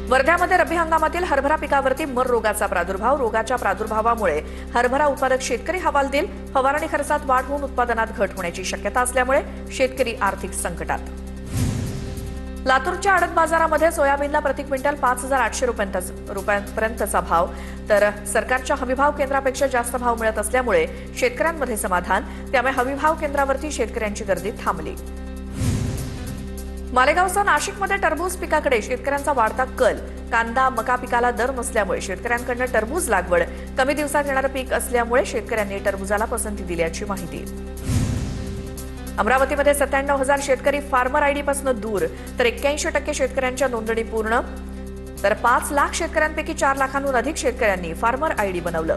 वर्ध्यामध्ये रब्बी हंगामातील हरभरा पिकावरती मर रोगाचा प्रादुर्भाव. रोगाच्या प्रादुर्भावामुळे हरभरा उत्पादक शेतकरी हवालदिल. फवारणी खर्चात वाढ होऊन उत्पादनात घट होण्याची शक्यता असल्यामुळे शेतकरी आर्थिक संकटात. लातूरच्या आडत बाजारामध्ये सोयाबीनला प्रति क्विंटल 5,800 रुपयांपर्यंतचा भाव, तर सरकारच्या हमीभाव केंद्रापेक्षा जास्त भाव मिळत असल्यामुळे शेतकऱ्यांमध्ये समाधान. त्यामुळे हमीभाव केंद्रावरती शेतकऱ्यांची गर्दी थांबली. मालेगावसह नाशिकमध्ये टरबूज पिकाकडे शेतकऱ्यांचा वाढता कल. कांदा मका पिकाला दर नसल्यामुळे शेतकऱ्यांकडून टरबूज लागवड कमी दिवसात येणारं पीक असल्यामुळे शेतकऱ्यांनी टरबूजाला पसंती दिल्याची माहिती. अमरावतीमध्ये 97,000 शेतकरी फार्मर आयडी पासून दूर, तर 81% शेतकऱ्यांच्या नोंदणी पूर्ण. तर 5 लाख शेतकऱ्यांपैकी 4 लाखांहून अधिक शेतकऱ्यांनी फार्मर आयडी बनवलं.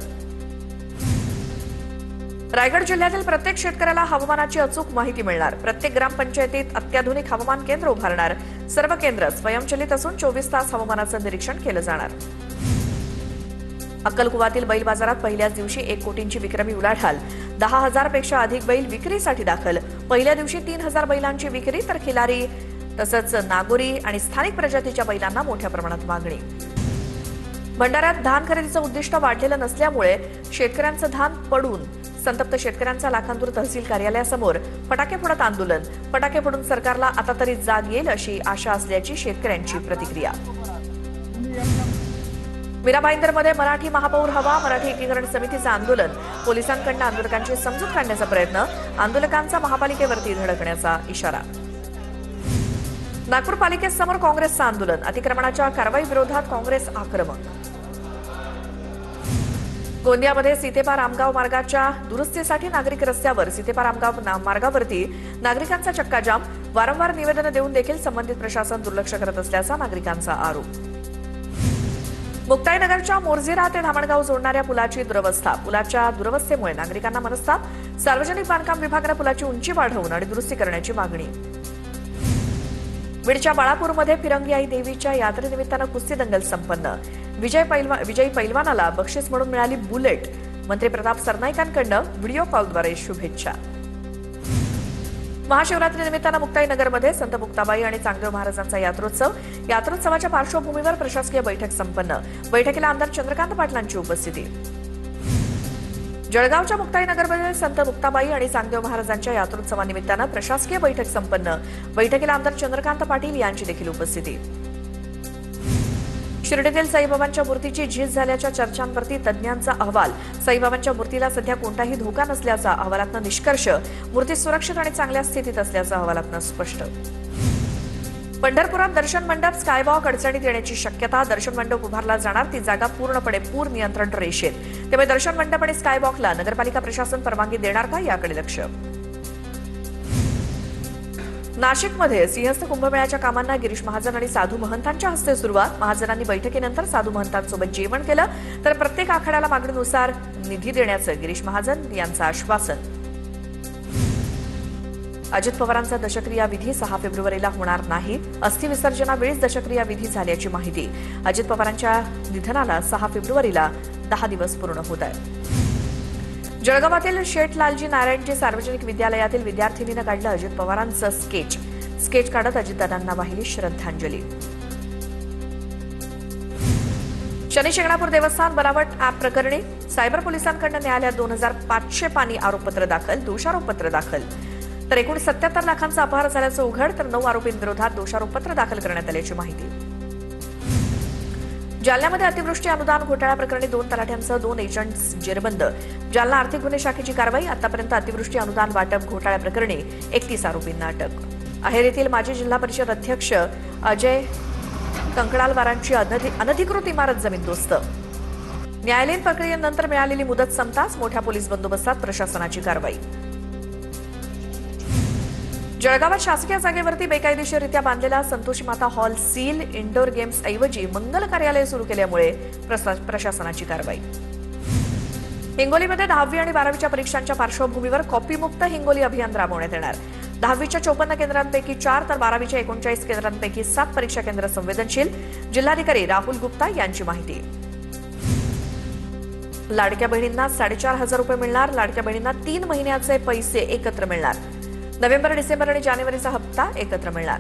रायगड जिल्ह्यातील प्रत्येक शेतकऱ्याला हवामानाची अचूक माहिती मिळणार. प्रत्येक ग्रामपंचायतीत अत्याधुनिक हवामान केंद्र उभारणार. सर्व केंद्र स्वयंचलित असून 24 तास हवामानाचं निरीक्षण केलं जाणार. अक्कलकुवातील बैल बाजारात पहिल्याच दिवशी 1 कोटींची विक्रमी उलाढाल. 10,000 पेक्षा अधिक बैल विक्रीसाठी दाखल. पहिल्या दिवशी 3,000 बैलांची विक्री, तर खिलारी तसंच नागोरी आणि स्थानिक प्रजातीच्या बैलांना मोठ्या प्रमाणात मागणी. भंडाऱ्यात धान खरेदीचं उद्दिष्ट वाढलेलं नसल्यामुळे शेतकऱ्यांचं धान पडून संतप्त शेतकऱ्यांचा लाखांदूर तहसील कार्यालयासमोर फटाके फोडत आंदोलन. फटाके फोडून सरकारला आता तरी जाग येईल अशी आशा असल्याची शेतकऱ्यांची प्रतिक्रिया. मीरा भाईंदरमध्ये मराठी महापौर हवा. मराठी एकीकरण समितीचं आंदोलन. पोलिसांकडून आंदोलकांची समजूत काढण्याचा प्रयत्न. आंदोलकांचा महापालिकेवरती धडकण्याचा इशारा. नागपूर पालिकेसमोर काँग्रेसचं आंदोलन. अतिक्रमणाच्या कारवाई विरोधात काँग्रेस आक्रमक. गोंदियामध्ये सीतेपा रामगाव मार्गाच्या दुरुस्तीसाठी नागरिक रस्त्यावर. सीतेपा रामगाव मार्गावरती नागरिकांचा चक्काजाम. वारंवार निवेदनं देऊन देखील संबंधित प्रशासन दुर्लक्ष करत असल्याचा नागरिकांचा आरोप. मुक्ताईनगरच्या मोरझिरा ते धामणगाव जोडणाऱ्या पुलाची दुरवस्था. पुलाच्या दुरवस्थेमुळे नागरिकांना मनस्ताप. सार्वजनिक बांधकाम विभागानं पुलाची उंची वाढवून आणि दुरुस्ती करण्याची मागणी. बीडच्या बाळापूरमध्ये फिरंगी आई देवीच्या यात्रेनिमित्तानं कुस्ती दंगल संपन्न. विजयी पैलवानाला बक्षीस म्हणून मिळाली बुलेट. मंत्री प्रताप सरनाईकांकडून व्हिडिओ कॉलद्वारे शुभेच्छा. महाशिवरात्री निमित्तानं मुक्ताईनगरमध्ये संत मुक्ताबाई आणि चांगदेव महाराजांचा यात्रोत्सव. यात्रोत्सवाच्या पार्श्वभूमीवर प्रशासकीय बैठक संपन्न. बैठकीला आमदार चंद्रकांत पाटलांची उपस्थिती. जळगावच्या मुक्ताईनगरमध्ये संत मुक्ताबाई आणि चांगदेव महाराजांच्या यात्रोत्सवानिमित्तानं प्रशासकीय बैठक संपन्न. बैठकीला आमदार चंद्रकांत पाटील यांची देखील उपस्थिती. शिर्डीतील साईबाबांच्या मूर्तीची झीज झाल्याच्या चर्चांवरती तज्ज्ञांचा अहवाल. साईबाबांच्या मूर्तीला सध्या कोणताही धोका नसल्याचा अहवालातनं निष्कर्ष. मूर्ती सुरक्षित आणि चांगल्या स्थितीत असल्याचं अहवालातनं स्पष्ट. पंढरपुरात दर्शन मंडप स्कायवॉक अडचणीत येण्याची शक्यता. दर्शन मंडप उभारला जाणार ती जागा पूर्णपणे पूर नियंत्रण रेषेत. त्यामुळे दर्शन मंडप आणि स्कायवॉकला नगरपालिका प्रशासन परवानगी देणार का याकडे लक्ष. नाशिकमध्ये सिंहस्थ कुंभमेळ्याच्या कामांना गिरीश महाजन आणि साधू महंतांच्या हस्ते सुरुवात. महाजनांनी बैठकीनंतर साधू महंतांसोबत जेवण केलं, तर प्रत्येक आखाड्याला मागणीनुसार निधी देण्याचं गिरीश महाजन यांचं आश्वासन. अजित पवारांचा दशक्रिया विधी 6 फेब्रुवारीला होणार नाही. अस्थि विसर्जनावेळीच दशक्रिया विधी झाल्याची माहिती. अजित पवारांच्या निधनाला 6 फेब्रुवारीला 10 दिवस पूर्ण होत आहेत. जळगावातील शेठ लालजी नारायणजी सार्वजनिक विद्यालयातील विद्यार्थिनीनं काढलं अजित पवारांचं स्केच काढत अजितदादांना वाहिली श्रद्धांजली. शनी शिंगणापूर देवस्थान बनावट ॲप प्रकरणी सायबर पोलिसांकडून न्यायालयात 2,500 पानी आरोपपत्र दाखल. दोषारोपपत्र दाखल. तर एकूण 77 लाखांचा अपहार झाल्याचं उघड. तर 9 आरोपींविरोधात दोषारोपपत्र दाखल करण्यात आल्याची माहिती. जालन्यामध्ये अतिवृष्टी अनुदान घोटाळा प्रकरणी 2 तलाठ्यांसह 2 एजंट्स जेरबंद. जालना आर्थिक गुन्हे शाखेची कारवाई. आतापर्यंत अतिवृष्टी अनुदान वाटप घोटाळा प्रकरणी 31 आरोपींना अटक. अहेर येथील माजी जिल्हा परिषद अध्यक्ष अजय कंकडालवारांची अनधिकृत इमारत जमीनदोस्त. न्यायालयीन प्रक्रियेनंतर मिळालेली मुदत संपताच मोठ्या पोलीस बंदोबस्तात प्रशासनाची कारवाई. जळगावात शासकीय जागेवरती बेकायदेशीररित्या बांधलेला Santoshi Mata hall seal. Indoor games ऐवजी मंगल कार्यालय सुरू केल्यामुळे प्रशासनाची कारवाई. हिंगोलीमध्ये 10वी आणि 12वीच्या परीक्षांच्या पार्श्वभूमीवर कॉपीमुक्त हिंगोली अभियान राबवण्यात येणार. 10वीच्या 54 केंद्रांपैकी 4 तर 12वीच्या 39 केंद्रांपैकी 7 परीक्षा केंद्र संवेदनशील. जिल्हाधिकारी राहुल गुप्ता यांची माहिती. लाडक्या बहिणींना 4,500 रुपये मिळणार. लाडक्या बहिणींना 3 महिन्याचे पैसे एकत्र मिळणार. नोव्हेंबर, डिसेंबर आणि जानेवारीचा हप्ता एकत्र मिळणार.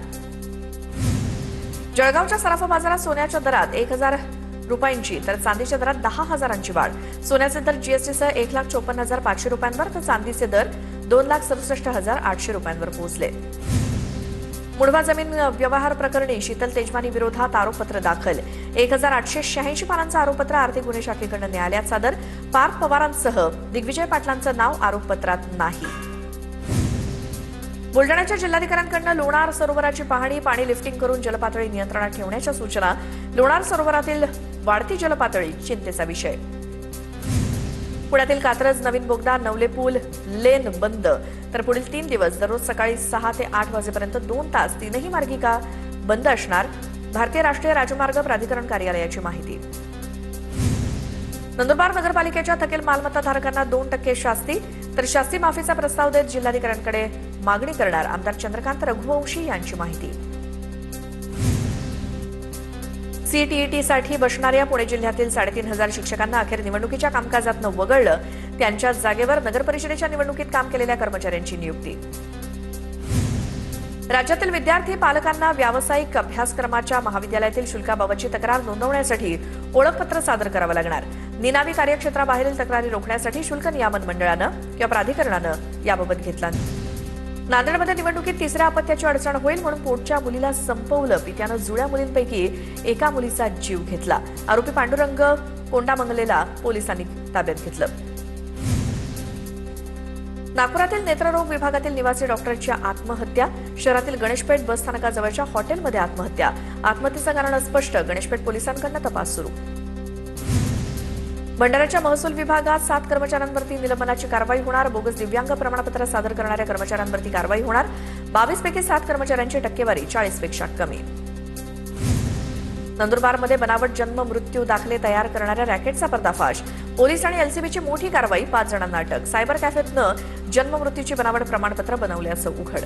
जळगावच्या सराफा बाजारात सोन्याच्या दरात 1,000 रुपयांची तर चांदीच्या दरात 10,000ची वाढ. सोन्याचे दर जीएसटीसह 1,54,500 रुपयांवर तर चांदीचे दर 2,67,800 रुपयांवर पोहोचले. मुढवा जमीन व्यवहार प्रकरणी शीतल तेजवानी विरोधात आरोपपत्र दाखल. 1,886 पानांचं आरोपपत्र आर्थिक गुन्हे शाखेकडून न्यायालयात सादर. पार्थ पवारांसह दिग्विजय पाटलांचं नाव आरोपपत्रात नाही. बुलढाण्याच्या जिल्हाधिकाऱ्यांकडून लोणार सरोवराची पाणी लिफ्टिंग करून जलपातळी नियंत्रणात ठेवण्याच्या सूचना. लोणार सरोवरातील वाढती जलपातळी चिंतेचा विषय. पुण्यातील कात्रज नवीन बोगदा नवले पूल लेन बंद तर पुढील 3 दिवस दररोज सकाळी 6 ते 8 वाजेपर्यंत 2 तास तीनही मार्गिका बंद असणार. भारतीय राष्ट्रीय राजमार्ग प्राधिकरण कार्यालयाची माहिती. नंदुरबार नगरपालिकेच्या थकील मालमत्ता धारकांना 2% शास्ती तर शास्ती माफीचा प्रस्ताव देत जिल्हाधिकाऱ्यांकडे मागणी करणार. आमदार चंद्रकांत रघुवंशी यांची माहिती. सीटीईटीसाठी बसणाऱ्या पुणे जिल्ह्यातील 3,500 शिक्षकांना अखेर निवडणुकीच्या कामकाजातनं वगळलं. त्यांच्या जागेवर नगरपरिषदेच्या निवडणुकीत काम केलेल्या कर्मचाऱ्यांची नियुक्ती. राज्यातील विद्यार्थी पालकांना व्यावसायिक अभ्यासक्रमाच्या महाविद्यालयातील शुल्काबाबतची तक्रार नोंदवण्यासाठी ओळखपत्र सादर करावं लागणार. निनावी कार्यक्षेत्राबाहेरील तक्रारी रोखण्यासाठी शुल्क नियामन मंडळानं किंवा प्राधिकरणानं याबाबत घेतला. नांदेडमध्ये निवडणुकीत तिसऱ्या अपत्याची अडचण होईल म्हणून पोटच्या मुलीला संपवलं. पित्यानं जुळ्या मुलींपैकी एका मुलीचा जीव घेतला. आरोपी पांडुरंग कोंडामंगलेला पोलिसांनी ताब्यात घेतलं. नागपुरातील नेत्ररोग विभागातील निवासी डॉक्टरच्या आत्महत्या. शहरातील गणेशपेठ बस स्थानकाजवळच्या हॉटेलमध्ये आत्महत्या. आत्महत्येचं कारण अस्पष्ट. गणेशपेठ पोलिसांकडून तपास सुरू. भंडाऱ्याच्या महसूल विभागात 7 कर्मचाऱ्यांवरती निलंबनाची कारवाई होणार. बोगस दिव्यांग प्रमाणपत्र सादर करणाऱ्या कर्मचाऱ्यांवरती कारवाई होणार. 22 पैकी 7 कर्मचाऱ्यांची टक्केवारी 40 पेक्षा कमी. नंदुरबारमध्ये बनावट जन्म मृत्यू दाखले तयार करणाऱ्या रॅकेटचा पर्दाफाश. पोलीस आणि एलसीबीची मोठी कारवाई. 5 जणांना अटक. सायबर कॅफेतनं जन्म मृत्यूची बनावट प्रमाणपत्र बनवल्याचं उघड.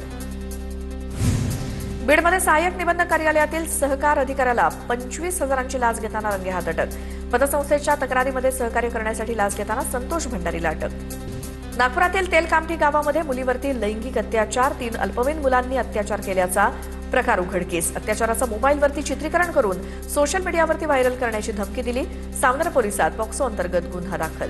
बीडमध्ये सहाय्यक निबंधक कार्यालयातील सहकार अधिकाऱ्याला 25,000ची लाच घेताना रंगेहात अटक. पतसंस्थेच्या तक्रारीमध्ये सहकार्य करण्यासाठी लाच घेताना संतोष भंडारीला अटक. नागपुरातील तेलकामठी गावामध्ये मुलीवरती लैंगिक अत्याचार. 3 अल्पवयीन मुलांनी अत्याचार केल्याचा प्रकार उघडकीस. अत्याचाराचं मोबाईलवरती चित्रीकरण करून सोशल मीडियावरती व्हायरल करण्याची धमकी दिली. सावनेर पोलिसात पॉक्सो अंतर्गत गुन्हा दाखल.